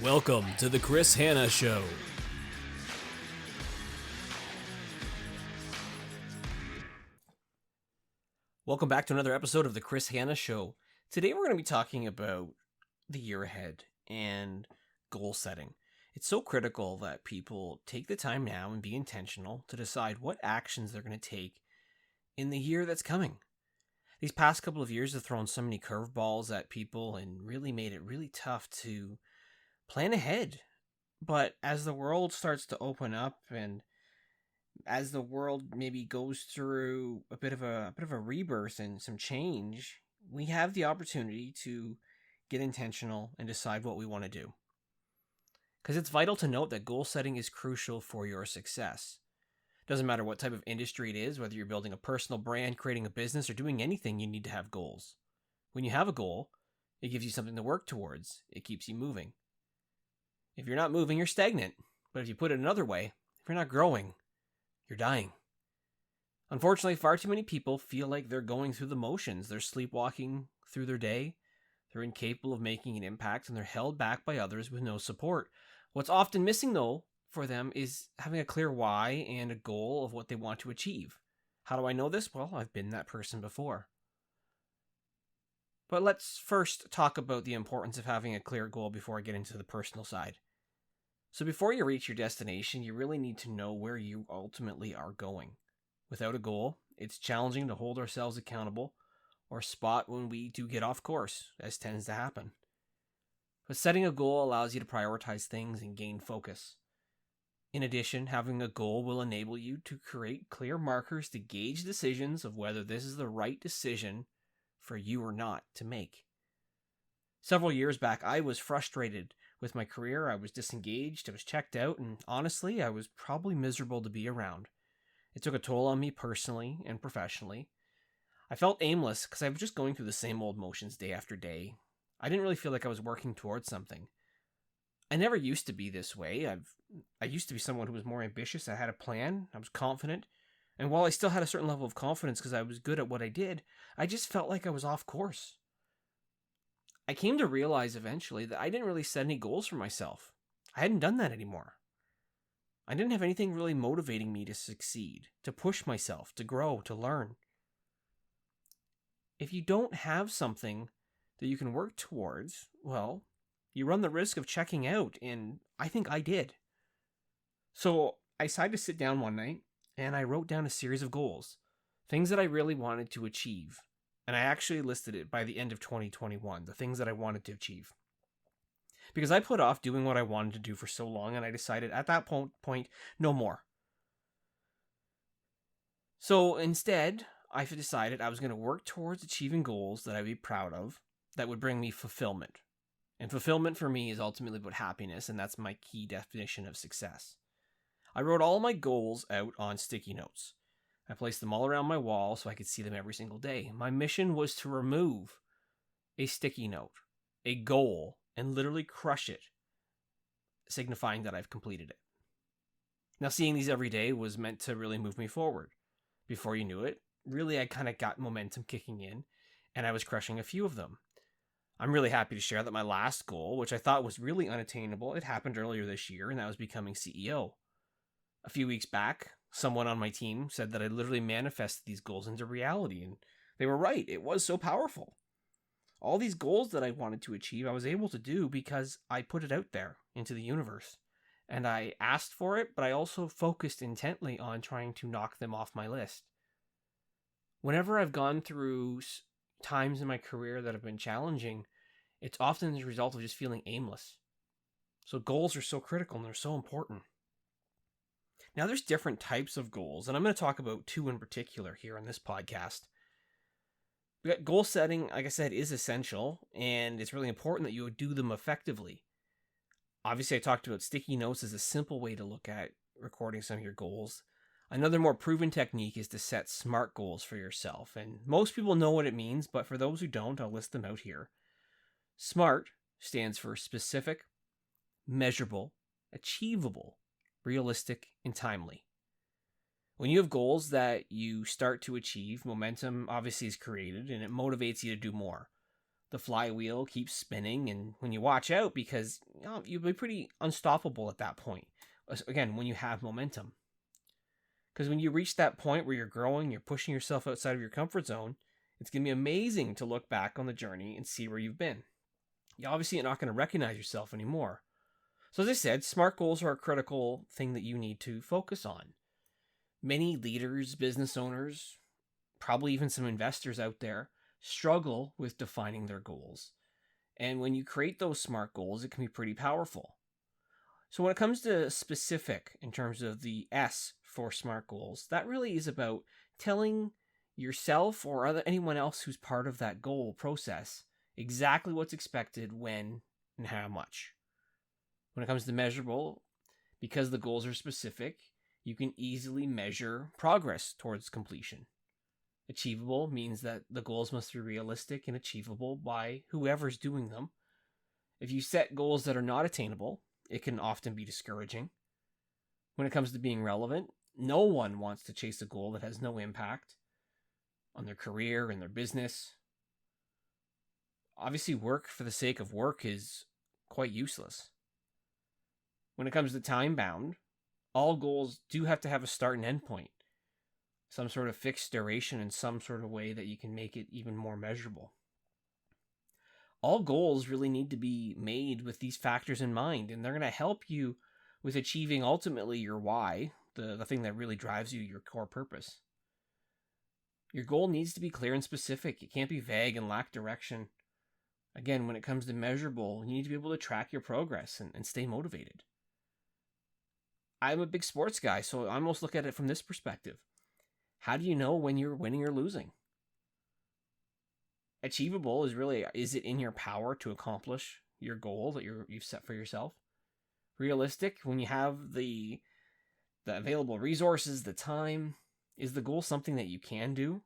Welcome to the Chris Hanna Show. Welcome back to another episode of the Chris Hanna Show. Today we're going to be talking about the year ahead and goal setting. It's so critical that people take the time now and be intentional to decide what actions they're going to take in the year that's coming. These past couple of years have thrown so many curveballs at people and really made it really tough to plan ahead. But as the world starts to open up and as the world maybe goes through a bit of a rebirth and some change, we have the opportunity to get intentional and decide what we want to do. Because it's vital to note that goal setting is crucial for your success. Doesn't matter what type of industry it is, whether you're building a personal brand, creating a business, or doing anything, you need to have goals. When you have a goal, it gives you something to work towards. It keeps you moving. If you're not moving, you're stagnant. But if you put it another way, if you're not growing, you're dying. Unfortunately, far too many people feel like they're going through the motions. They're sleepwalking through their day. They're incapable of making an impact, and they're held back by others with no support. What's often missing, though, for them is having a clear why and a goal of what they want to achieve. How do I know this? Well, I've been that person before. But let's first talk about the importance of having a clear goal before I get into the personal side. So before you reach your destination, you really need to know where you ultimately are going. Without a goal, it's challenging to hold ourselves accountable or spot when we do get off course, as tends to happen. But setting a goal allows you to prioritize things and gain focus. In addition, having a goal will enable you to create clear markers to gauge decisions of whether this is the right decision for you or not to make. Several years back, I was frustrated with my career. I was disengaged, I was checked out, and honestly, I was probably miserable to be around. It took a toll on me personally and professionally. I felt aimless because I was just going through the same old motions day after day. I didn't really feel like I was working towards something. I never used to be this way. I used to be someone who was more ambitious. I had a plan. I was confident. And while I still had a certain level of confidence because I was good at what I did, I just felt like I was off course. I came to realize eventually that I didn't really set any goals for myself. I hadn't done that anymore. I didn't have anything really motivating me to succeed, to push myself, to grow, to learn. If you don't have something that you can work towards, well, you run the risk of checking out, and I think I did. So I decided to sit down one night, and I wrote down a series of goals, things that I really wanted to achieve. And I actually listed it by the end of 2021, the things that I wanted to achieve. Because I put off doing what I wanted to do for so long, and I decided at that point, no more. So instead, I decided I was going to work towards achieving goals that I'd be proud of, that would bring me fulfillment. And fulfillment for me is ultimately about happiness, and that's my key definition of success. I wrote all my goals out on sticky notes. I placed them all around my wall so I could see them every single day. My mission was to remove a sticky note, a goal, and literally crush it, signifying that I've completed it. Now, seeing these every day was meant to really move me forward. Before you knew it, really I kind of got momentum kicking in, and I was crushing a few of them. I'm really happy to share that my last goal, which I thought was really unattainable, it happened earlier this year, and that was becoming CEO. A few weeks back, someone on my team said that I literally manifested these goals into reality, and they were right. It was so powerful. All these goals that I wanted to achieve, I was able to do because I put it out there into the universe. And I asked for it, but I also focused intently on trying to knock them off my list. Whenever I've gone through times in my career that have been challenging, it's often the result of just feeling aimless. So goals are so critical and they're so important. Now, there's different types of goals, and I'm going to talk about two in particular here on this podcast. Goal setting, like I said, is essential, and it's really important that you do them effectively. Obviously, I talked about sticky notes as a simple way to look at recording some of your goals. Another more proven technique is to set SMART goals for yourself, and most people know what it means, but for those who don't, I'll list them out here. SMART stands for specific, measurable, achievable, realistic, and timely. When you have goals that you start to achieve, momentum obviously is created and it motivates you to do more. The flywheel keeps spinning, and when you watch out, because you'll be pretty unstoppable at that point. Again, when you have momentum. Because when you reach that point where you're growing, you're pushing yourself outside of your comfort zone, it's going to be amazing to look back on the journey and see where you've been. You obviously are not going to recognize yourself anymore. So as I said, SMART goals are a critical thing that you need to focus on. Many leaders, business owners, probably even some investors out there struggle with defining their goals. And when you create those SMART goals, it can be pretty powerful. So when it comes to specific in terms of the S for SMART goals, that really is about telling yourself or anyone else who's part of that goal process exactly what's expected, when, and how much. When it comes to measurable, because the goals are specific, you can easily measure progress towards completion. Achievable means that the goals must be realistic and achievable by whoever's doing them. If you set goals that are not attainable, it can often be discouraging. When it comes to being relevant, no one wants to chase a goal that has no impact on their career and their business. Obviously, work for the sake of work is quite useless. When it comes to time bound, all goals do have to have a start and end point. Some sort of fixed duration in some sort of way that you can make it even more measurable. All goals really need to be made with these factors in mind, and they're going to help you with achieving ultimately your why, the thing that really drives you, your core purpose. Your goal needs to be clear and specific. It can't be vague and lack direction. Again, when it comes to measurable, you need to be able to track your progress and stay motivated. I'm a big sports guy, so I almost look at it from this perspective. How do you know when you're winning or losing? Achievable is it in your power to accomplish your goal that you've set for yourself? Realistic, when you have the available resources, the time, is the goal something that you can do?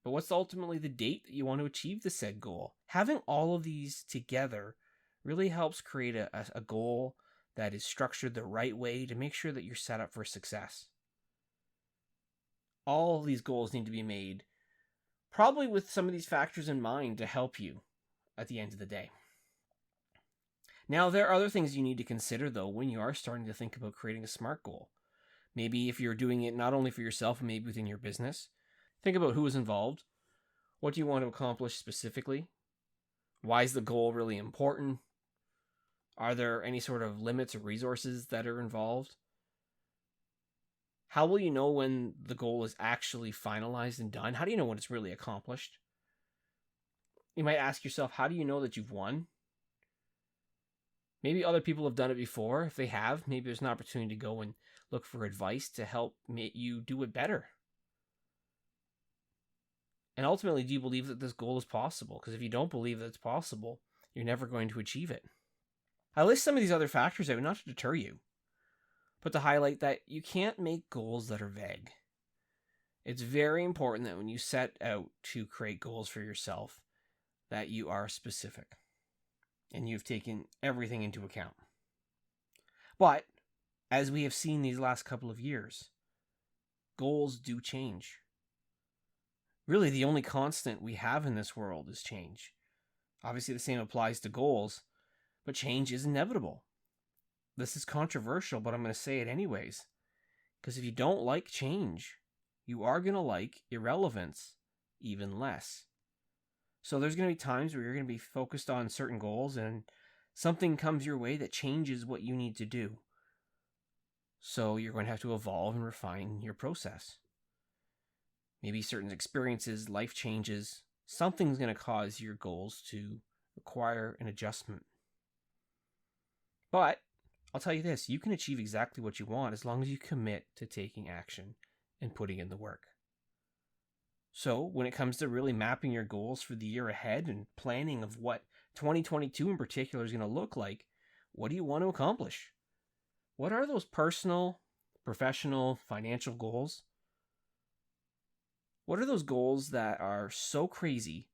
But what's ultimately the date that you want to achieve the said goal? Having all of these together really helps create a goal that is structured the right way to make sure that you're set up for success. All of these goals need to be made probably with some of these factors in mind to help you at the end of the day. Now, there are other things you need to consider, though, when you are starting to think about creating a SMART goal. Maybe if you're doing it not only for yourself, but maybe within your business. Think about who is involved. What do you want to accomplish specifically? Why is the goal really important? Are there any sort of limits or resources that are involved? How will you know when the goal is actually finalized and done? How do you know when it's really accomplished? You might ask yourself, how do you know that you've won? Maybe other people have done it before. If they have, maybe there's an opportunity to go and look for advice to help you do it better. And ultimately, do you believe that this goal is possible? Because if you don't believe that it's possible, you're never going to achieve it. I list some of these other factors out not to deter you, but to highlight that you can't make goals that are vague. It's very important that when you set out to create goals for yourself, that you are specific and you've taken everything into account. But as we have seen these last couple of years, goals do change. Really, the only constant we have in this world is change. Obviously, the same applies to goals, but change is inevitable. This is controversial, but I'm going to say it anyways. Because if you don't like change, you are going to like irrelevance even less. So there's going to be times where you're going to be focused on certain goals and something comes your way that changes what you need to do. So you're going to have to evolve and refine your process. Maybe certain experiences, life changes, something's going to cause your goals to require an adjustment. But I'll tell you this, you can achieve exactly what you want as long as you commit to taking action and putting in the work. So when it comes to really mapping your goals for the year ahead and planning of what 2022 in particular is going to look like, what do you want to accomplish? What are those personal, professional, financial goals? What are those goals that are so crazy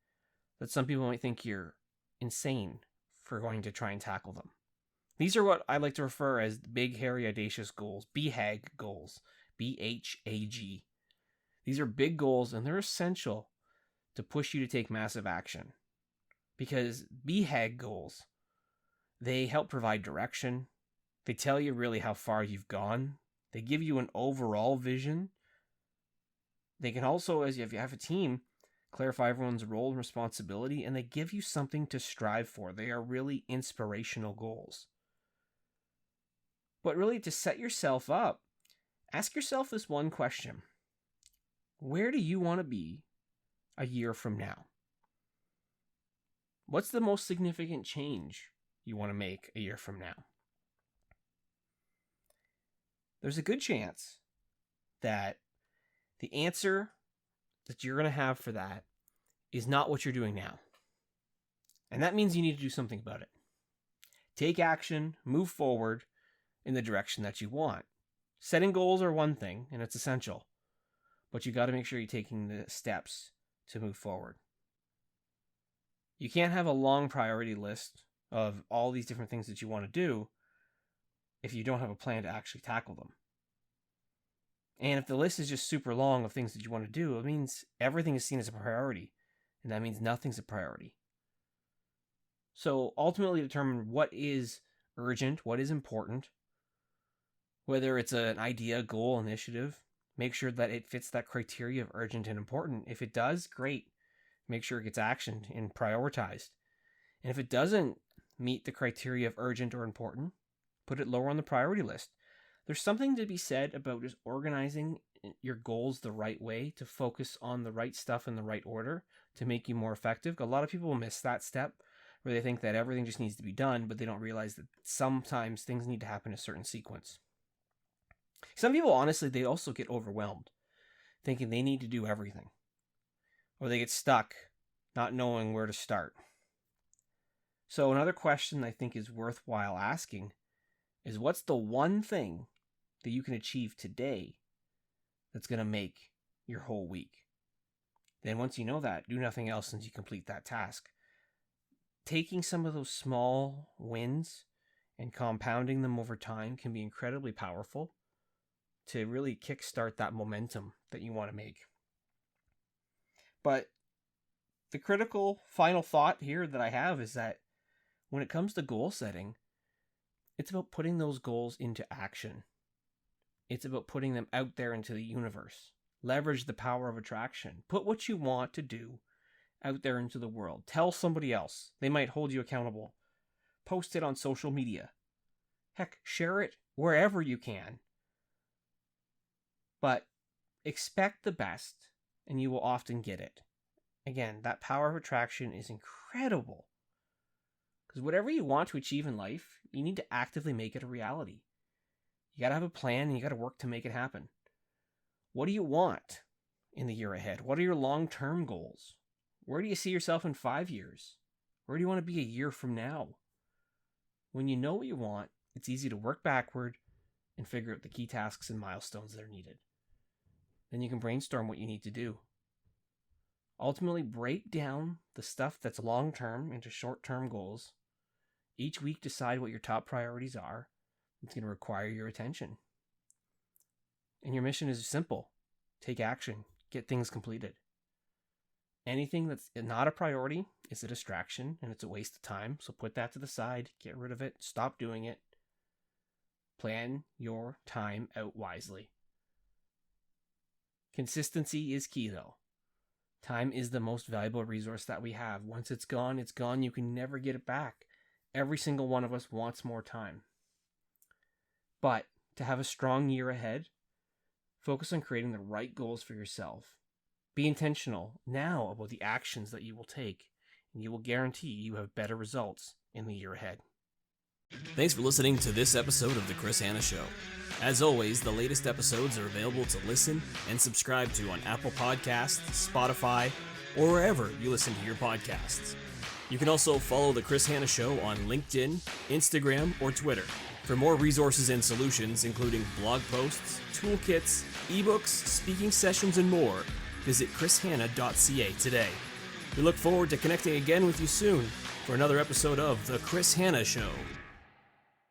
that some people might think you're insane for going to try and tackle them? These are what I like to refer as big, hairy, audacious goals, BHAG goals, BHAG. These are big goals and they're essential to push you to take massive action. Because BHAG goals, they help provide direction. They tell you really how far you've gone. They give you an overall vision. They can also, if you have a team, clarify everyone's role and responsibility, and they give you something to strive for. They are really inspirational goals. But really, to set yourself up, ask yourself this one question. Where do you want to be a year from now? What's the most significant change you want to make a year from now? There's a good chance that the answer that you're going to have for that is not what you're doing now. And that means you need to do something about it. Take action, move forward in the direction that you want. Setting goals are one thing, and it's essential. But you got to make sure you're taking the steps to move forward. You can't have a long priority list of all these different things that you want to do if you don't have a plan to actually tackle them. And if the list is just super long of things that you want to do, it means everything is seen as a priority, and that means nothing's a priority. So ultimately determine what is urgent, what is important, whether it's an idea, goal, initiative. Make sure that it fits that criteria of urgent and important. If it does, great. Make sure it gets actioned and prioritized. And if it doesn't meet the criteria of urgent or important, put it lower on the priority list. There's something to be said about just organizing your goals the right way to focus on the right stuff in the right order to make you more effective. A lot of people miss that step where they think that everything just needs to be done, but they don't realize that sometimes things need to happen in a certain sequence. Some people, honestly, they also get overwhelmed, thinking they need to do everything. Or they get stuck, not knowing where to start. So another question I think is worthwhile asking is, what's the one thing that you can achieve today that's going to make your whole week? Then once you know that, do nothing else until you complete that task. Taking some of those small wins and compounding them over time can be incredibly powerful to really kickstart that momentum that you want to make. But the critical final thought here that I have is that when it comes to goal setting, it's about putting those goals into action. It's about putting them out there into the universe. Leverage the power of attraction. Put what you want to do out there into the world. Tell somebody else. They might hold you accountable. Post it on social media. Heck, share it wherever you can. But expect the best, and you will often get it. Again, that power of attraction is incredible. Because whatever you want to achieve in life, you need to actively make it a reality. You got to have a plan, and you got to work to make it happen. What do you want in the year ahead? What are your long-term goals? Where do you see yourself in 5 years? Where do you want to be a year from now? When you know what you want, it's easy to work backward and figure out the key tasks and milestones that are needed. Then you can brainstorm what you need to do. Ultimately, break down the stuff that's long-term into short-term goals. Each week, decide what your top priorities are. It's going to require your attention. And your mission is simple. Take action. Get things completed. Anything that's not a priority is a distraction, and it's a waste of time. So put that to the side. Get rid of it. Stop doing it. Plan your time out wisely. Consistency is key, though. Time is the most valuable resource that we have. Once it's gone, it's gone. You can never get it back. Every single one of us wants more time. But to have a strong year ahead, focus on creating the right goals for yourself. Be intentional now about the actions that you will take, and you will guarantee you have better results in the year ahead. Thanks for listening to this episode of The Chris Hanna Show. As always, the latest episodes are available to listen and subscribe to on Apple Podcasts, Spotify, or wherever you listen to your podcasts. You can also follow The Chris Hanna Show on LinkedIn, Instagram, or Twitter. For more resources and solutions, including blog posts, toolkits, ebooks, speaking sessions, and more, visit chrishanna.ca today. We look forward to connecting again with you soon for another episode of The Chris Hanna Show.